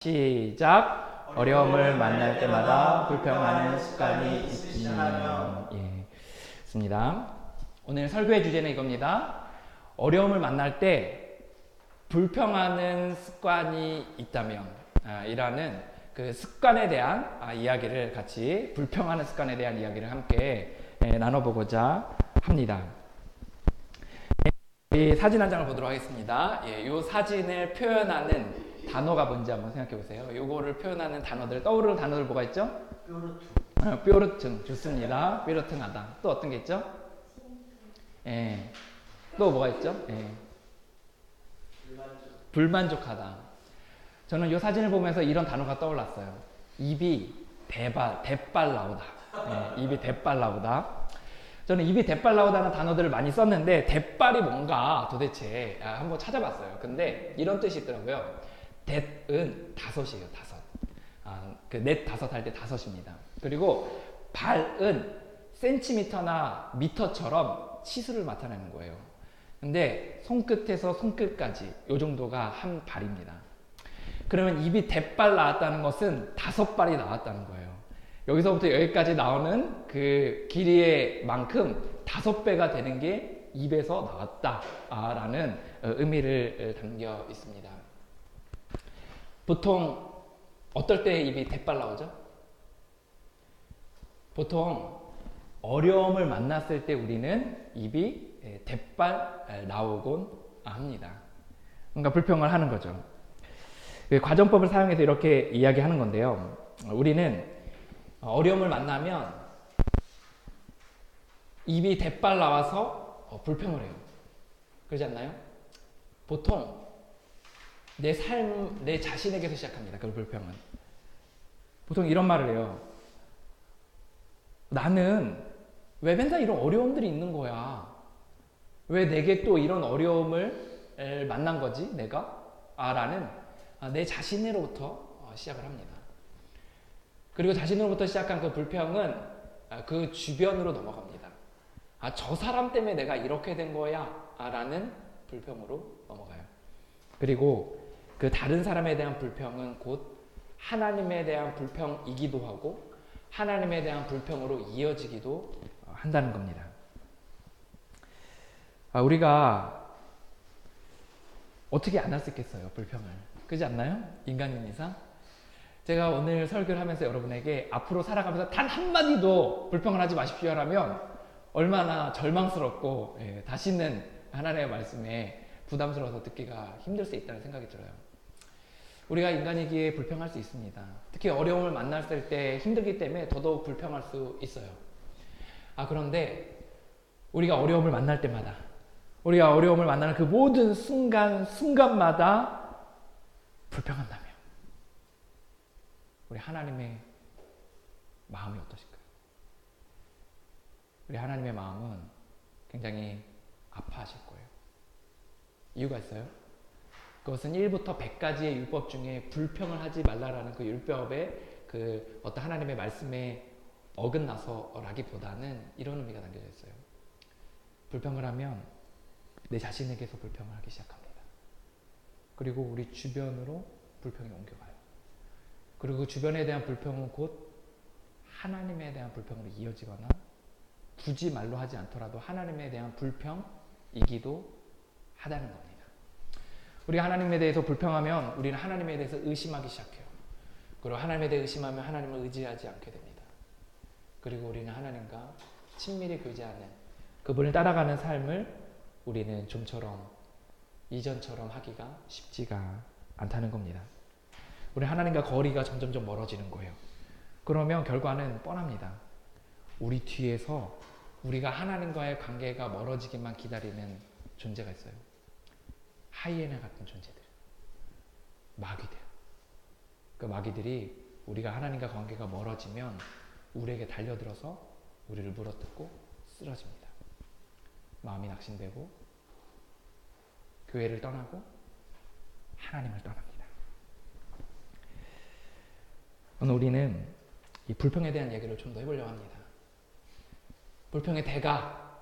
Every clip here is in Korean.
시작. 어려움을 만날 때마다 불평하는 습관이 있으면. 예, 있습니다. 오늘 설교의 주제는 이겁니다. 어려움을 만날 때 불평하는 습관이 있다면, 이라는 그 습관에 대한 이야기를 같이, 불평하는 습관에 대한 이야기를 함께 나눠보고자 합니다. 이 사진 한 장을 보도록 하겠습니다. 이 사진을 표현하는 단어가 뭔지 한번 생각해 보세요. 이거를 표현하는 단어들, 떠오르는 단어들 뭐가 있죠? 뾰루퉁. 뾰루퉁, 좋습니다. 뾰루퉁하다. 또 어떤 게 있죠? 예. 또 뭐가 있죠? 예. 불만족하다. 저는 이 사진을 보면서 이런 단어가 떠올랐어요. 입이 대빨 나오다. 예, 입이 대빨 나오다. 저는 입이 대빨 나오다는 단어들을 많이 썼는데 대빨이 뭔가 도대체 한번 찾아봤어요. 근데 이런 뜻이 있더라고요. 대은 다섯이에요. 다섯. 그 넷 다섯 할 때 다섯입니다. 그리고 발은 센티미터나 미터처럼 치수를 나타내는 거예요. 근데 손끝에서 손끝까지 요 정도가 한 발입니다. 그러면 입이 대빨 나왔다는 것은 다섯 발이 나왔다는 거예요. 여기서부터 여기까지 나오는 그 길이의 만큼 다섯 배가 되는 게 입에서 나왔다라는 의미를 담겨 있습니다. 보통 어떨 때 입이 대빨 나오죠? 보통 어려움을 만났을 때 우리는 입이 대빨 나오곤 합니다. 뭔가 불평을 하는 거죠. 과정법을 사용해서 이렇게 이야기하는 건데요. 우리는 어려움을 만나면 입이 대빨 나와서 불평을 해요. 그러지 않나요? 보통 내 삶, 내 자신에게서 시작합니다. 그 불평은. 보통 이런 말을 해요. 나는 왜 맨날 이런 어려움들이 있는 거야? 왜 내게 또 이런 어려움을 만난 거지? 내가? 라는 내 자신으로부터 시작을 합니다. 그리고 자신으로부터 시작한 그 불평은 그 주변으로 넘어갑니다. 저 사람 때문에 내가 이렇게 된 거야 라는 불평으로 넘어가요. 그리고 그 다른 사람에 대한 불평은 곧 하나님에 대한 불평이기도 하고 하나님에 대한 불평으로 이어지기도 한다는 겁니다. 우리가 어떻게 안 할 수 있겠어요, 불평을. 그렇지 않나요? 인간인 이상? 제가 오늘 설교를 하면서 여러분에게 앞으로 살아가면서 단 한마디도 불평을 하지 마십시오 라면 얼마나 절망스럽고 다시는 하나님의 말씀에 부담스러워서 듣기가 힘들 수 있다는 생각이 들어요. 우리가 인간이기에 불평할 수 있습니다. 특히 어려움을 만났을 때 힘들기 때문에 더더욱 불평할 수 있어요. 그런데 우리가 어려움을 만날 때마다, 우리가 어려움을 만나는 그 모든 순간마다 불평한다면 우리 하나님의 마음이 어떠실까요? 우리 하나님의 마음은 굉장히 아파하실 거예요. 이유가 있어요. 그것은 1부터 100까지의 율법 중에 불평을 하지 말라라는 그 율법의 그 어떤 하나님의 말씀에 어긋나서라기보다는 이런 의미가 담겨져 있어요. 불평을 하면 내 자신에게서 불평을 하기 시작합니다. 그리고 우리 주변으로 불평이 옮겨가요. 그리고 그 주변에 대한 불평은 곧 하나님에 대한 불평으로 이어지거나 굳이 말로 하지 않더라도 하나님에 대한 불평이기도 하다는 겁니다. 우리가 하나님에 대해서 불평하면 우리는 하나님에 대해서 의심하기 시작해요. 그리고 하나님에 대해 의심하면 하나님을 의지하지 않게 됩니다. 그리고 우리는 하나님과 친밀히 교제하는 그분을 따라가는 삶을 우리는 좀처럼 이전처럼 하기가 쉽지가 않다는 겁니다. 우리 하나님과 거리가 점점점 멀어지는 거예요. 그러면 결과는 뻔합니다. 우리 뒤에서 우리가 하나님과의 관계가 멀어지기만 기다리는 존재가 있어요. 하이에나 같은 존재들, 마귀들. 그 마귀들이 우리가 하나님과 관계가 멀어지면 우리에게 달려들어서 우리를 물어뜯고 쓰러집니다. 마음이 낙심되고 교회를 떠나고 하나님을 떠납니다. 오늘 우리는 이 불평에 대한 얘기를 좀 더 해보려고 합니다. 불평의 대가,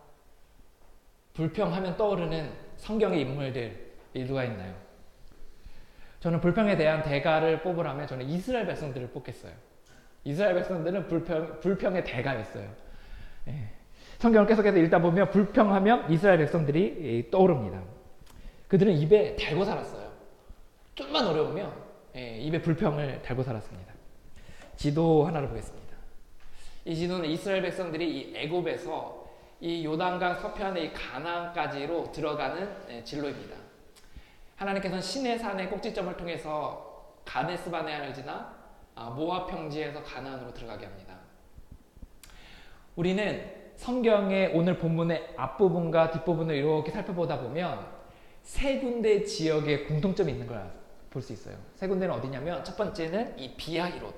불평하면 떠오르는 성경의 인물들 누가 있나요? 저는 불평에 대한 대가를 뽑으라면 저는 이스라엘 백성들을 뽑겠어요. 이스라엘 백성들은 불평의 대가였어요. 예. 성경을 계속해서 읽다 보면 불평하면 이스라엘 백성들이 떠오릅니다. 그들은 입에 달고 살았어요. 좀만 어려우면 입에 불평을 달고 살았습니다. 지도 하나를 보겠습니다. 이 지도는 이스라엘 백성들이 이 애굽에서 이 요단강 서편의 이 가나안까지로 들어가는 진로입니다. 하나님께서는 시내산의 꼭지점을 통해서 가데스 바네아를 지나 모압 평지에서 가나안으로 들어가게 합니다. 우리는 성경의 오늘 본문의 앞부분과 뒷부분을 이렇게 살펴보다 보면 세 군데 지역에 공통점이 있는 걸 볼 수 있어요. 세 군데는 어디냐면 첫 번째는 이 비하히롯.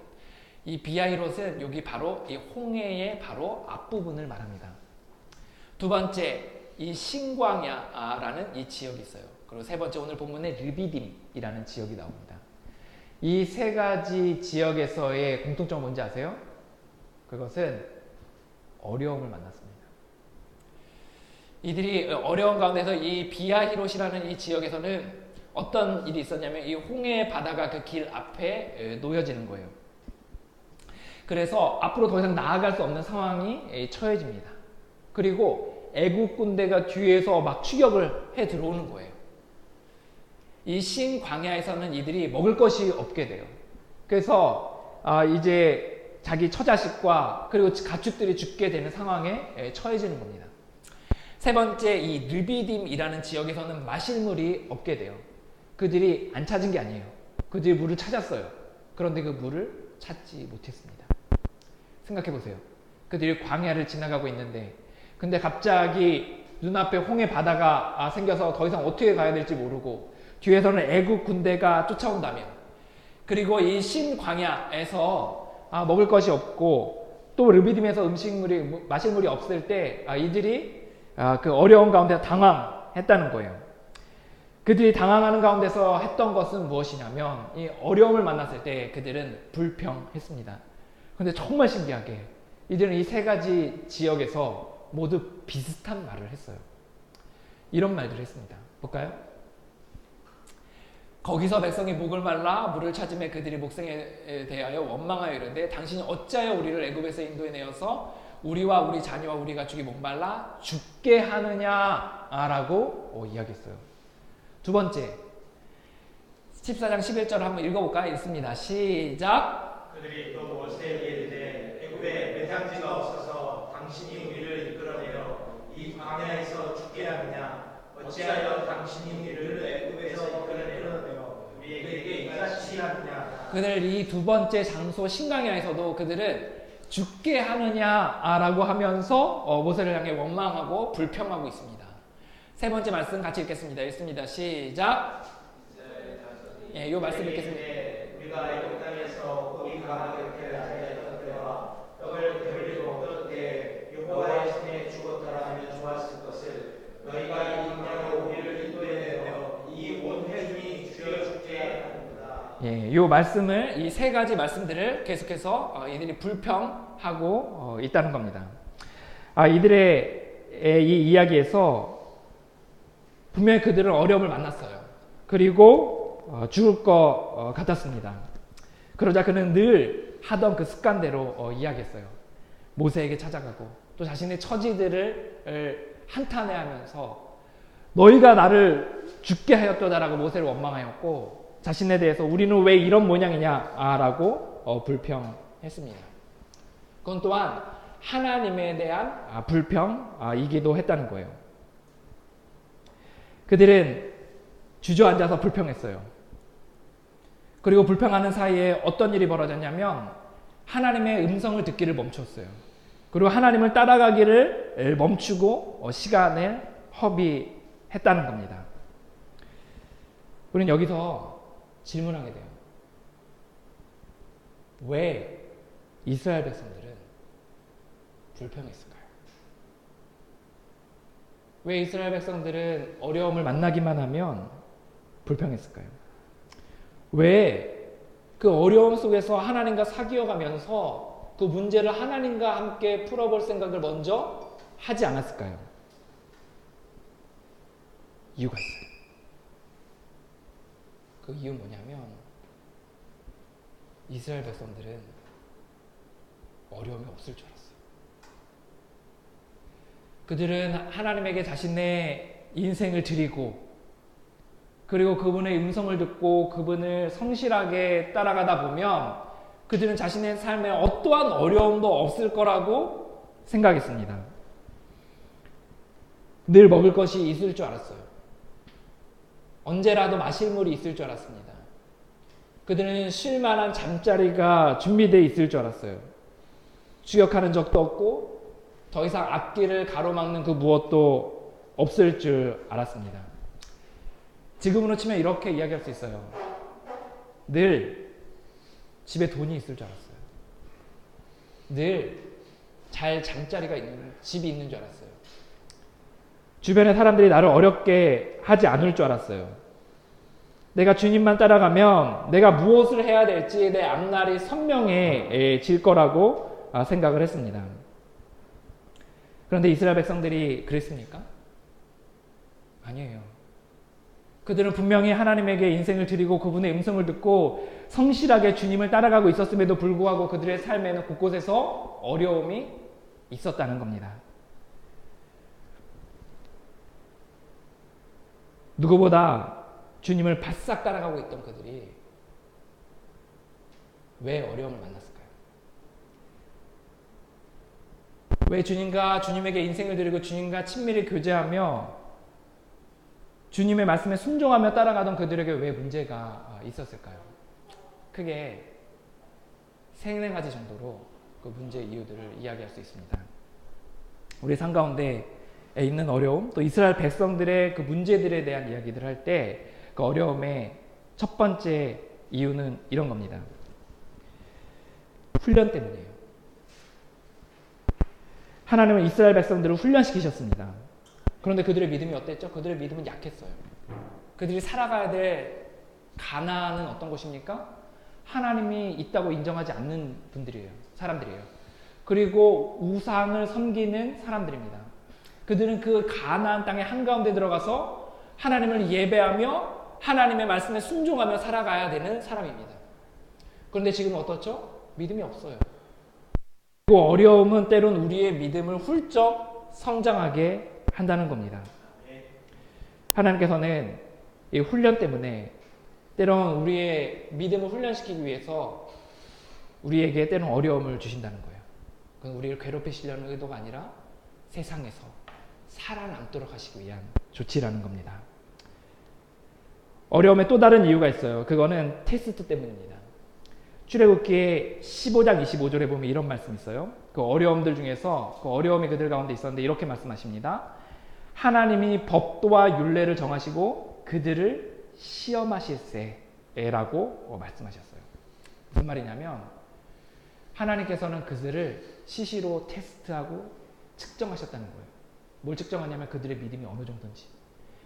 이 비하히롯은 여기 바로 이 홍해의 바로 앞부분을 말합니다. 두 번째, 이 신광야라는 이 지역이 있어요. 그리고 세 번째 오늘 본문에 르비딤이라는 지역이 나옵니다. 이 세 가지 지역에서의 공통점은 뭔지 아세요? 그것은 어려움을 만났습니다. 이들이 어려운 가운데서 이 비하히롯이라는 이 지역에서는 어떤 일이 있었냐면 이 홍해 바다가 그 길 앞에 놓여지는 거예요. 그래서 앞으로 더 이상 나아갈 수 없는 상황이 처해집니다. 그리고 애국 군대가 뒤에서 막 추격을 해 들어오는 거예요. 이 신광야에서는 이들이 먹을 것이 없게 돼요. 그래서 이제 자기 처자식과 그리고 가축들이 죽게 되는 상황에 처해지는 겁니다. 세 번째, 이 르비딤이라는 지역에서는 마실 물이 없게 돼요. 그들이 안 찾은 게 아니에요. 그들이 물을 찾았어요. 그런데 그 물을 찾지 못했습니다. 생각해 보세요. 그들이 광야를 지나가고 있는데 근데 갑자기 눈앞에 홍해 바다가 생겨서 더 이상 어떻게 가야 될지 모르고 뒤에서는 애국 군대가 쫓아온다면 그리고 이 신광야에서 먹을 것이 없고 또 르비딤에서 마실 물이 없을 때 이들이 그 어려운 가운데 당황했다는 거예요. 그들이 당황하는 가운데서 했던 것은 무엇이냐면 이 어려움을 만났을 때 그들은 불평했습니다. 그런데 정말 신기하게 이들은 이 세 가지 지역에서 모두 비슷한 말을 했어요. 이런 말들을 했습니다. 볼까요? 거기서 백성이 목을 말라 물을 찾음에 그들이 목생에 대하여 원망하여 이르되 당신이 어찌하여 우리를 애굽에서 인도해 내어서 우리와 우리 자녀와 우리 가축이 목말라 죽게 하느냐라고 이야기했어요. 두 번째, 14장 11절을 한번 읽어볼까요? 읽습니다. 시작! 그들이 또 모세에게 이르되 애굽에 매장지가 없어서 당신이 우리를 이끌어내어 이 광야에서 죽게 하느냐 어찌하여 당신이 우리를 애굽에서 이끌어내어 우리에게 이같이 하느냐. 그들 이 두 번째 장소 신광야에서도 그들은 죽게 하느냐라고 하면서 모세를 향해 원망하고 불평하고 있습니다. 세 번째 말씀 같이 읽겠습니다. 읽습니다. 시작. 예, 요 말씀 읽겠습니다. 우리가 애굽 땅에서 우리가 이렇게 하였던 때와 떡을 배불리고 먹던 때 여호와의 손에 죽었더라 하면 좋았을 것을 너희가 이 광야로 우리를 인도해내어 이 온 회중이 죽여 죽게 하는구나. 예, 요 말씀을 이 세 가지 말씀들을 계속해서 이들이 불평하고 있다는 겁니다. 이들의 이 이야기에서 분명히 그들은 어려움을 만났어요. 그리고 죽을 것 같았습니다. 그러자 그는 늘 하던 그 습관대로 이야기했어요. 모세에게 찾아가고 또 자신의 처지들을 한탄해하면서 너희가 나를 죽게 하였도다라고 모세를 원망하였고 자신에 대해서 우리는 왜 이런 모양이냐라고 불평했습니다. 그건 또한 하나님에 대한 불평이기도 했다는 거예요. 그들은 주저앉아서 불평했어요. 그리고 불평하는 사이에 어떤 일이 벌어졌냐면 하나님의 음성을 듣기를 멈췄어요. 그리고 하나님을 따라가기를 멈추고 시간을 허비했다는 겁니다. 우리는 여기서 질문하게 돼요. 왜 이스라엘 백성들은 불평했을까요? 왜 이스라엘 백성들은 어려움을 만나기만 하면 불평했을까요? 왜 그 어려움 속에서 하나님과 사귀어가면서 그 문제를 하나님과 함께 풀어볼 생각을 먼저 하지 않았을까요? 이유가 있어요. 그 이유 뭐냐면 이스라엘 백성들은 어려움이 없을 줄 알았어요. 그들은 하나님에게 자신의 인생을 드리고 그리고 그분의 음성을 듣고 그분을 성실하게 따라가다 보면 그들은 자신의 삶에 어떠한 어려움도 없을 거라고 생각했습니다. 늘 먹을 것이 있을 줄 알았어요. 언제라도 마실 물이 있을 줄 알았습니다. 그들은 쉴 만한 잠자리가 준비되어 있을 줄 알았어요. 추격하는 적도 없고 더 이상 앞길을 가로막는 그 무엇도 없을 줄 알았습니다. 지금으로 치면 이렇게 이야기할 수 있어요. 늘 집에 돈이 있을 줄 알았어요. 늘 잘 잠자리가 있는 집이 있는 줄 알았어요. 주변의 사람들이 나를 어렵게 하지 않을 줄 알았어요. 내가 주님만 따라가면 내가 무엇을 해야 될지 내 앞날이 선명해질 거라고 생각을 했습니다. 그런데 이스라엘 백성들이 그랬습니까? 아니에요. 그들은 분명히 하나님에게 인생을 드리고 그분의 음성을 듣고 성실하게 주님을 따라가고 있었음에도 불구하고 그들의 삶에는 곳곳에서 어려움이 있었다는 겁니다. 누구보다 주님을 바싹 따라가고 있던 그들이 왜 어려움을 만났을까요? 왜 주님에게 인생을 드리고 주님과 친밀히 교제하며 주님의 말씀에 순종하며 따라가던 그들에게 왜 문제가 있었을까요? 크게 세 가지 정도로 그 문제의 이유들을 이야기할 수 있습니다. 우리 삶 가운데 있는 어려움, 또 이스라엘 백성들의 그 문제들에 대한 이야기들을 할 때 그 어려움의 첫 번째 이유는 이런 겁니다. 훈련 때문이에요. 하나님은 이스라엘 백성들을 훈련시키셨습니다. 그런데 그들의 믿음이 어땠죠? 그들의 믿음은 약했어요. 그들이 살아가야 될 가나안은 어떤 곳입니까? 하나님이 있다고 인정하지 않는 분들이에요. 사람들이에요. 그리고 우상을 섬기는 사람들입니다. 그들은 그 가나안 땅의 한가운데 들어가서 하나님을 예배하며 하나님의 말씀에 순종하며 살아가야 되는 사람입니다. 그런데 지금 어떻죠? 믿음이 없어요. 그리고 어려움은 때론 우리의 믿음을 훌쩍 성장하게 한다는 겁니다. 하나님께서는 이 훈련 때문에 때론 우리의 믿음을 훈련시키기 위해서 우리에게 때론 어려움을 주신다는 거예요. 그건 우리를 괴롭히시려는 의도가 아니라 세상에서 살아남도록 하시기 위한 조치라는 겁니다. 어려움의 또 다른 이유가 있어요. 그거는 테스트 때문입니다. 출애굽기 15장 25절에 보면 이런 말씀이 있어요. 그 어려움들 중에서 그 어려움이 그들 가운데 있었는데 이렇게 말씀하십니다. 하나님이 법도와 율례를 정하시고 그들을 시험하실세라고 말씀하셨어요. 무슨 말이냐면 하나님께서는 그들을 시시로 테스트하고 측정하셨다는 거예요. 뭘 측정하냐면 그들의 믿음이 어느 정도인지,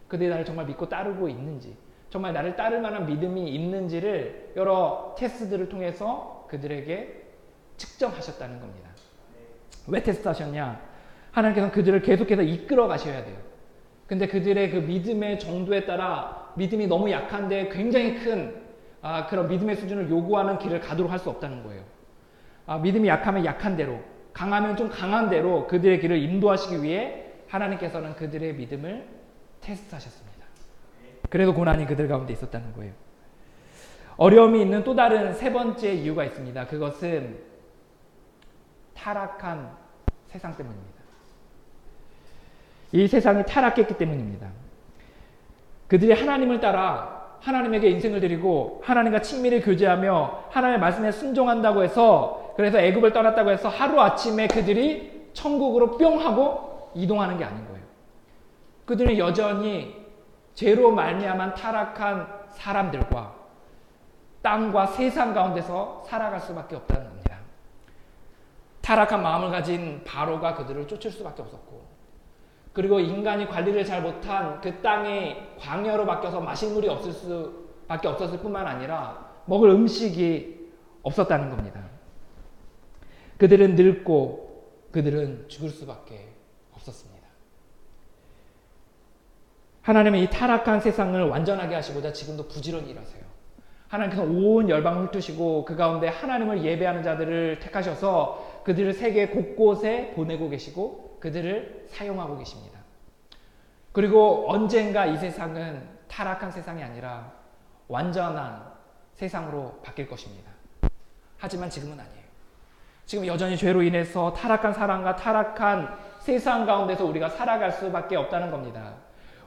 그들이 나를 정말 믿고 따르고 있는지, 정말 나를 따를 만한 믿음이 있는지를 여러 테스트들을 통해서 그들에게 측정하셨다는 겁니다. 왜 테스트하셨냐? 하나님께서는 그들을 계속해서 이끌어 가셔야 돼요. 근데 그들의 그 믿음의 정도에 따라 믿음이 너무 약한데 굉장히 큰 그런 믿음의 수준을 요구하는 길을 가도록 할 수 없다는 거예요. 믿음이 약하면 약한 대로, 강하면 좀 강한 대로 그들의 길을 인도하시기 위해 하나님께서는 그들의 믿음을 테스트하셨습니다. 그래서 고난이 그들 가운데 있었다는 거예요. 어려움이 있는 또 다른 세 번째 이유가 있습니다. 그것은 타락한 세상 때문입니다. 이 세상이 타락했기 때문입니다. 그들이 하나님을 따라 하나님에게 인생을 드리고 하나님과 친밀히 교제하며 하나님의 말씀에 순종한다고 해서, 그래서 애굽을 떠났다고 해서 하루아침에 그들이 천국으로 뿅 하고 이동하는 게 아닌 거예요. 그들은 여전히 죄로 말미암은 타락한 사람들과 땅과 세상 가운데서 살아갈 수밖에 없다는 겁니다. 타락한 마음을 가진 바로가 그들을 쫓을 수밖에 없었고, 그리고 인간이 관리를 잘 못한 그 땅이 광야로 바뀌어서 마실 물이 없을 수밖에 없었을 뿐만 아니라 먹을 음식이 없었다는 겁니다. 그들은 늙고 그들은 죽을 수밖에 없었습니다. 하나님은 이 타락한 세상을 완전하게 하시고자 지금도 부지런히 일하세요. 하나님께서 온 열방을 훑으시고 그 가운데 하나님을 예배하는 자들을 택하셔서 그들을 세계 곳곳에 보내고 계시고 그들을 사용하고 계십니다. 그리고 언젠가 이 세상은 타락한 세상이 아니라 완전한 세상으로 바뀔 것입니다. 하지만 지금은 아니에요. 지금 여전히 죄로 인해서 타락한 사람과 타락한 세상 가운데서 우리가 살아갈 수밖에 없다는 겁니다.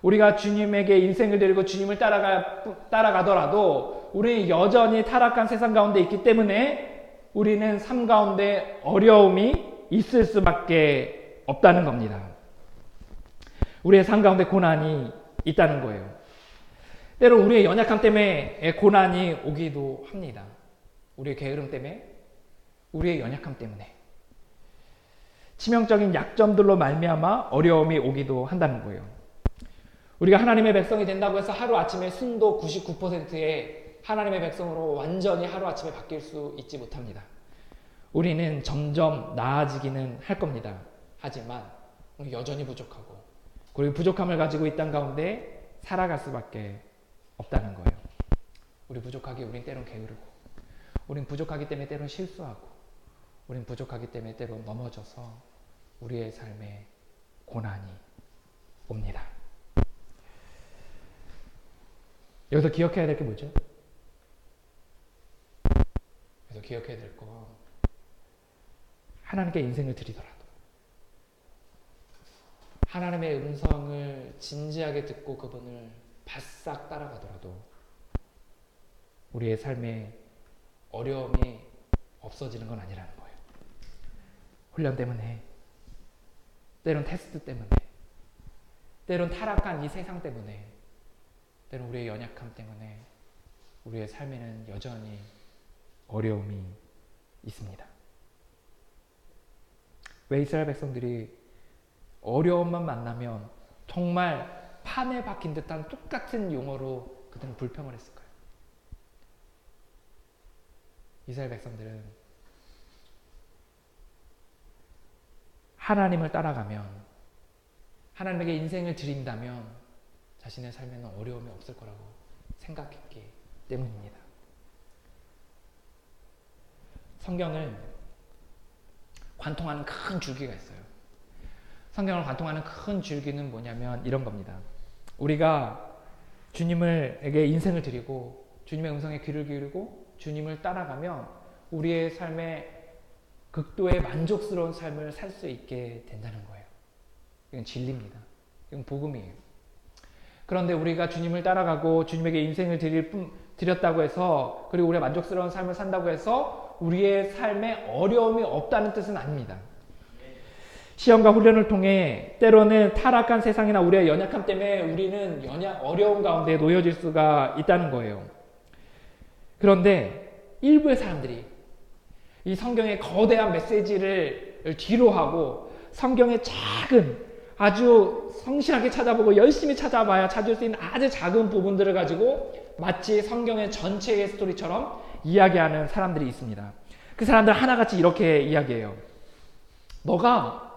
우리가 주님에게 인생을 드리고 주님을 따라가더라도 우리는 여전히 타락한 세상 가운데 있기 때문에 우리는 삶 가운데 어려움이 있을 수밖에 없다는 겁니다. 우리의 삶 가운데 고난이 있다는 거예요. 때로 우리의 연약함 때문에 고난이 오기도 합니다. 우리의 게으름 때문에, 우리의 연약함 때문에 치명적인 약점들로 말미암아 어려움이 오기도 한다는 거예요. 우리가 하나님의 백성이 된다고 해서 하루아침에 순도 99%의 하나님의 백성으로 완전히 하루아침에 바뀔 수 있지 못합니다. 우리는 점점 나아지기는 할 겁니다. 하지만 여전히 부족하고 그리고 부족함을 가지고 이 땅 가운데 살아갈 수밖에 없다는 거예요. 우리 부족하기 우린 때론 게으르고 우린 부족하기 때문에 때론 실수하고 우린 부족하기 때문에 때론 넘어져서 우리의 삶에 고난이 옵니다. 여기서 기억해야 될 게 뭐죠? 여기서 기억해야 될 거 하나님께 인생을 드리더라도 하나님의 음성을 진지하게 듣고 그분을 바싹 따라가더라도 우리의 삶에 어려움이 없어지는 건 아니라는 거예요. 훈련 때문에, 때론 테스트 때문에, 때론 타락한 이 세상 때문에, 때론 우리의 연약함 때문에 우리의 삶에는 여전히 어려움이 있습니다. 왜 이스라엘 백성들이 어려움만 만나면 정말 판에 박힌 듯한 똑같은 용어로 그들은 불평을 했을까요? 이스라엘 백성들은 하나님을 따라가면, 하나님에게 인생을 드린다면 자신의 삶에는 어려움이 없을 거라고 생각했기 때문입니다. 성경을 관통하는 큰 줄기가 있어요. 성경을 관통하는 큰 줄기는 뭐냐면 이런 겁니다. 우리가 주님에게 인생을 드리고 주님의 음성에 귀를 기울이고 주님을 따라가면 우리의 삶에 극도의 만족스러운 삶을 살 수 있게 된다는 거예요. 이건 진리입니다. 이건 복음이에요. 그런데 우리가 주님을 따라가고 주님에게 인생을 드렸다고 해서 그리고 우리가 만족스러운 삶을 산다고 해서 우리의 삶에 어려움이 없다는 뜻은 아닙니다. 시험과 훈련을 통해 때로는 타락한 세상이나 우리의 연약함 때문에 우리는 어려운 가운데 놓여질 수가 있다는 거예요. 그런데 일부의 사람들이 이 성경의 거대한 메시지를 뒤로하고 성경의 작은 아주 성실하게 찾아보고 열심히 찾아봐야 찾을 수 있는 아주 작은 부분들을 가지고 마치 성경의 전체의 스토리처럼 이야기하는 사람들이 있습니다. 그 사람들 하나같이 이렇게 이야기해요. 너가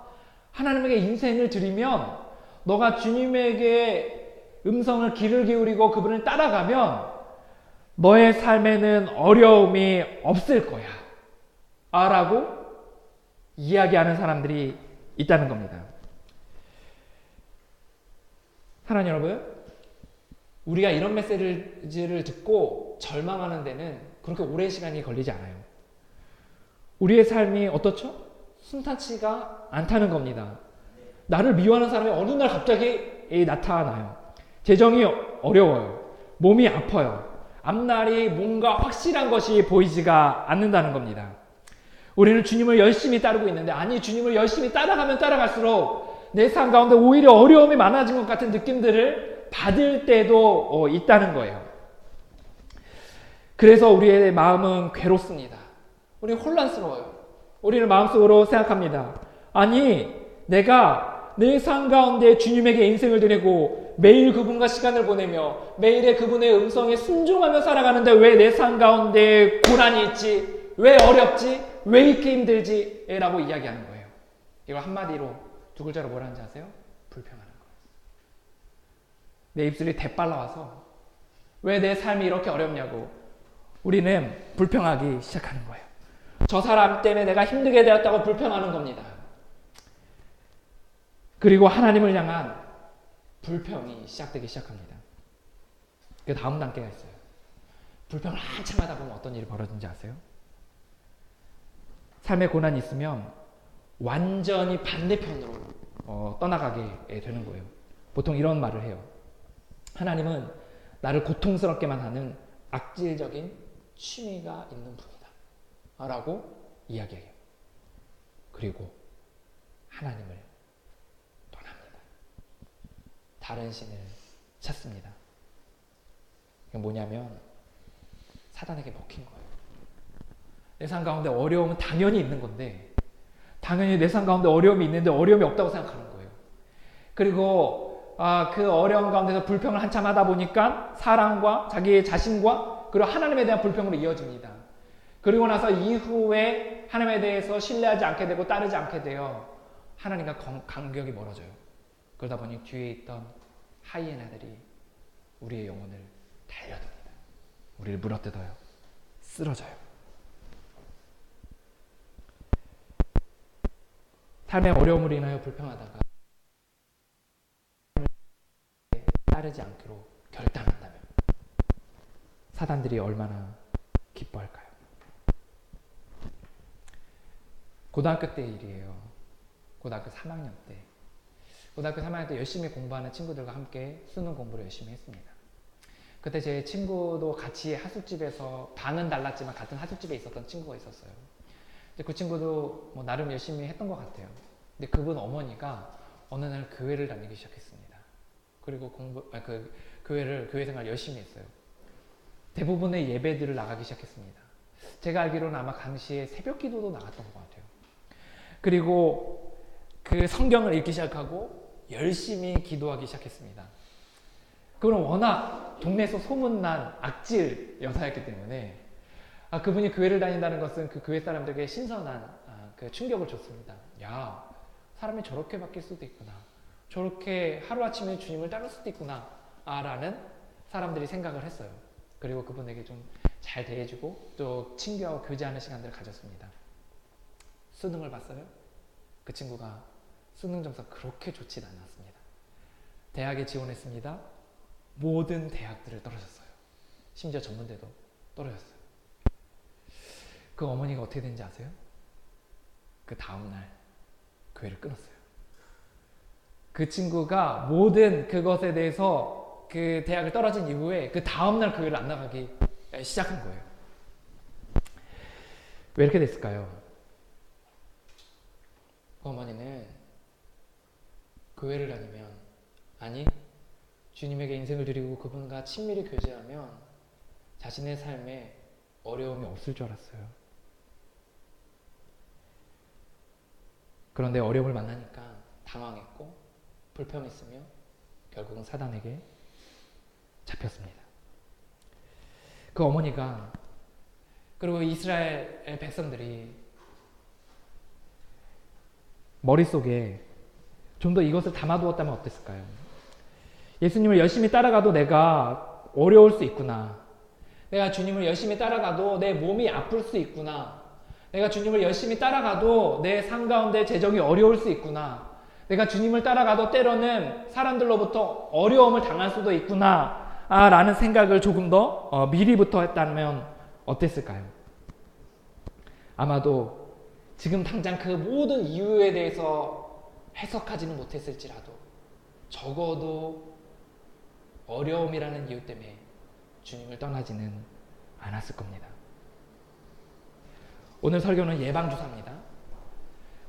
하나님에게 인생을 드리면, 너가 주님에게 음성을 귀를 기울이고 그분을 따라가면 너의 삶에는 어려움이 없을 거야 라고 이야기하는 사람들이 있다는 겁니다. 사랑하는 여러분, 우리가 이런 메시지를 듣고 절망하는 데는 그렇게 오랜 시간이 걸리지 않아요. 우리의 삶이 어떻죠? 순탄치가 않다는 겁니다. 나를 미워하는 사람이 어느 날 갑자기 나타나요. 재정이 어려워요. 몸이 아파요. 앞날이 뭔가 확실한 것이 보이지가 않는다는 겁니다. 우리는 주님을 열심히 따르고 있는데, 아니 주님을 열심히 따라가면 따라갈수록 내 삶 가운데 오히려 어려움이 많아진 것 같은 느낌들을 받을 때도 있다는 거예요. 그래서 우리의 마음은 괴롭습니다. 우리는 혼란스러워요. 우리는 마음속으로 생각합니다. 아니 내가 내 삶 가운데 주님에게 인생을 드리고 매일 그분과 시간을 보내며 매일의 그분의 음성에 순종하며 살아가는데 왜 내 삶 가운데 고난이 있지? 왜 어렵지? 왜 이렇게 힘들지? 라고 이야기하는 거예요. 이걸 한마디로 두 글자로 뭐라 하는지 아세요? 불평하는 거예요. 내 입술이 대빨라와서 왜 내 삶이 이렇게 어렵냐고, 우리는 불평하기 시작하는 거예요. 저 사람 때문에 내가 힘들게 되었다고 불평하는 겁니다. 그리고 하나님을 향한 불평이 시작되기 시작합니다. 그 다음 단계가 있어요. 불평을 한참 하다 보면 어떤 일이 벌어지는지 아세요? 삶의 고난이 있으면 완전히 반대편으로 떠나가게 되는 거예요. 보통 이런 말을 해요. 하나님은 나를 고통스럽게만 하는 악질적인 취미가 있는 분이다 라고 이야기해요. 그리고 하나님을 떠납니다. 다른 신을 찾습니다. 이게 뭐냐면 사단에게 먹힌 거예요. 내 삶 가운데 어려움은 당연히 있는 건데, 당연히 내 삶 가운데 어려움이 있는데 어려움이 없다고 생각하는 거예요. 그리고 그 어려움 가운데서 불평을 한참 하다 보니까 사랑과 자기의 자신과 그리고 하나님에 대한 불평으로 이어집니다. 그리고 나서 이후에 하나님에 대해서 신뢰하지 않게 되고 따르지 않게 되어 하나님과 간격이 멀어져요. 그러다 보니 뒤에 있던 하이에나들이 우리의 영혼을 달려듭니다. 우리를 물어뜯어요. 쓰러져요. 삶의 어려움을 인하여 불평하다가 따르지 않기로 결단한다면 사단들이 얼마나 기뻐할까요? 고등학교 때 일이에요. 고등학교 3학년 때. 고등학교 3학년 때 열심히 공부하는 친구들과 함께 수능 공부를 열심히 했습니다. 그때 제 친구도 같이 하숙집에서 반은 달랐지만 같은 하숙집에 있었던 친구가 있었어요. 그 친구도 뭐 나름 열심히 했던 것 같아요. 근데 그분 어머니가 어느 날 교회를 다니기 시작했습니다. 그리고 교회 생활 열심히 했어요. 대부분의 예배들을 나가기 시작했습니다. 제가 알기로는 아마 당시에 새벽 기도도 나갔던 것 같아요. 그리고 그 성경을 읽기 시작하고 열심히 기도하기 시작했습니다. 그건 워낙 동네에서 소문난 악질 여사였기 때문에 그분이 교회를 다닌다는 것은 그 교회 사람들에게 신선한 그 충격을 줬습니다. 야, 사람이 저렇게 바뀔 수도 있구나. 저렇게 하루아침에 주님을 따를 수도 있구나. 라는 사람들이 생각을 했어요. 그리고 그분에게 좀 잘 대해주고 또 친구하고 교제하는 시간들을 가졌습니다. 수능을 봤어요? 그 친구가 수능 점수가 그렇게 좋진 않았습니다. 대학에 지원했습니다. 모든 대학들을 떨어졌어요. 심지어 전문대도 떨어졌어요. 그 어머니가 어떻게 된지 아세요? 그 다음날 교회를 끊었어요. 그 친구가 모든 그것에 대해서 그 대학을 떨어진 이후에 그 다음날 교회를 안 나가기 시작한 거예요. 왜 이렇게 됐을까요? 그 어머니는 교회를 다니면, 아니 주님에게 인생을 드리고 그분과 친밀히 교제하면 자신의 삶에 어려움이 없을 줄 알았어요. 그런데 어려움을 만나니까 당황했고 불평했으며 결국은 사단에게 잡혔습니다. 그 어머니가, 그리고 이스라엘 백성들이 머릿속에 좀 더 이것을 담아두었다면 어땠을까요? 예수님을 열심히 따라가도 내가 어려울 수 있구나. 내가 주님을 열심히 따라가도 내 몸이 아플 수 있구나. 내가 주님을 열심히 따라가도 내 삶 가운데 재정이 어려울 수 있구나. 내가 주님을 따라가도 때로는 사람들로부터 어려움을 당할 수도 있구나. 라는 생각을 조금 더 미리부터 했다면 어땠을까요? 아마도 지금 당장 그 모든 이유에 대해서 해석하지는 못했을지라도 적어도 어려움이라는 이유 때문에 주님을 떠나지는 않았을 겁니다. 오늘 설교는 예방주사입니다.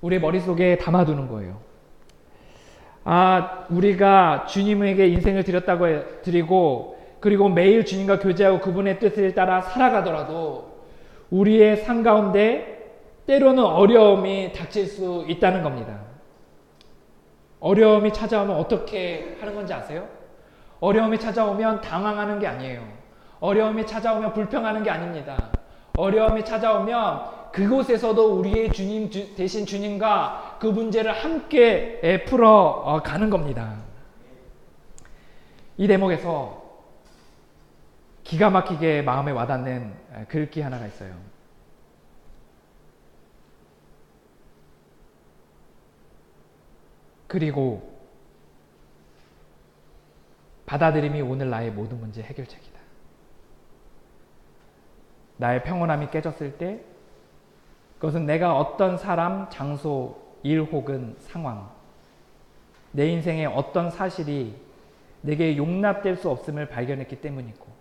우리의 머릿속에 담아두는 거예요. 우리가 주님에게 인생을 드리고 그리고 매일 주님과 교제하고 그분의 뜻을 따라 살아가더라도 우리의 삶 가운데 때로는 어려움이 닥칠 수 있다는 겁니다. 어려움이 찾아오면 어떻게 하는 건지 아세요? 어려움이 찾아오면 당황하는 게 아니에요. 어려움이 찾아오면 불평하는 게 아닙니다. 어려움이 찾아오면 그곳에서도 우리의 주님 대신 주님과 그 문제를 함께 풀어가는 겁니다. 이 대목에서 기가 막히게 마음에 와닿는 글귀 하나가 있어요. 그리고 받아들임이 오늘 나의 모든 문제 해결책이다. 나의 평온함이 깨졌을 때 그것은 내가 어떤 사람, 장소, 일 혹은 상황, 내 인생의 어떤 사실이 내게 용납될 수 없음을 발견했기 때문이고,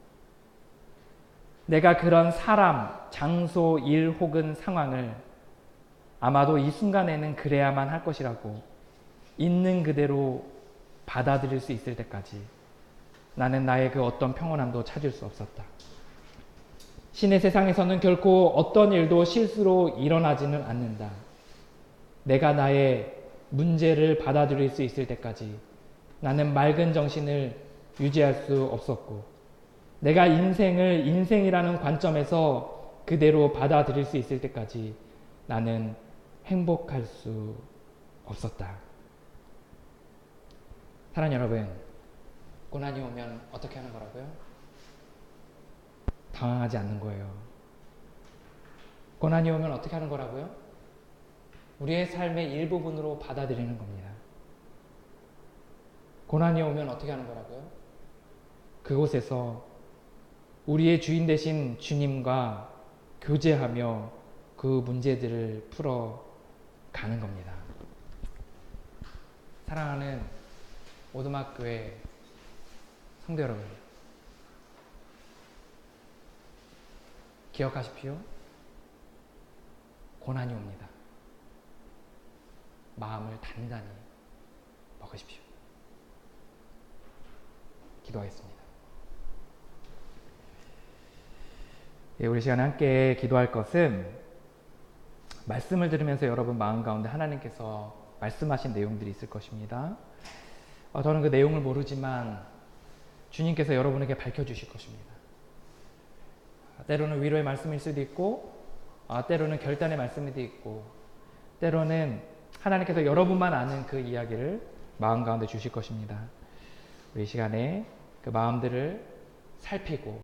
내가 그런 사람, 장소, 일 혹은 상황을 아마도 이 순간에는 그래야만 할 것이라고 있는 그대로 받아들일 수 있을 때까지 나는 나의 그 어떤 평온함도 찾을 수 없었다. 신의 세상에서는 결코 어떤 일도 실수로 일어나지는 않는다. 내가 나의 문제를 받아들일 수 있을 때까지 나는 맑은 정신을 유지할 수 없었고, 내가 인생을 인생이라는 관점에서 그대로 받아들일 수 있을 때까지 나는 행복할 수 없었다. 사랑하는 여러분, 고난이 오면 어떻게 하는 거라고요? 당황하지 않는 거예요. 고난이 오면 어떻게 하는 거라고요? 우리의 삶의 일부분으로 받아들이는 겁니다. 고난이 오면 어떻게 하는 거라고요? 그곳에서 우리의 주인 되신 주님과 교제하며 그 문제들을 풀어가는 겁니다. 사랑하는 오두막교회 성도 여러분, 기억하십시오. 고난이 옵니다. 마음을 단단히 먹으십시오. 기도하겠습니다. 예, 우리 시간에 함께 기도할 것은 말씀을 들으면서 여러분 마음 가운데 하나님께서 말씀하신 내용들이 있을 것입니다. 저는 그 내용을 모르지만 주님께서 여러분에게 밝혀주실 것입니다. 때로는 위로의 말씀일 수도 있고, 때로는 결단의 말씀도 있고, 때로는 하나님께서 여러분만 아는 그 이야기를 마음 가운데 주실 것입니다. 우리 시간에 그 마음들을 살피고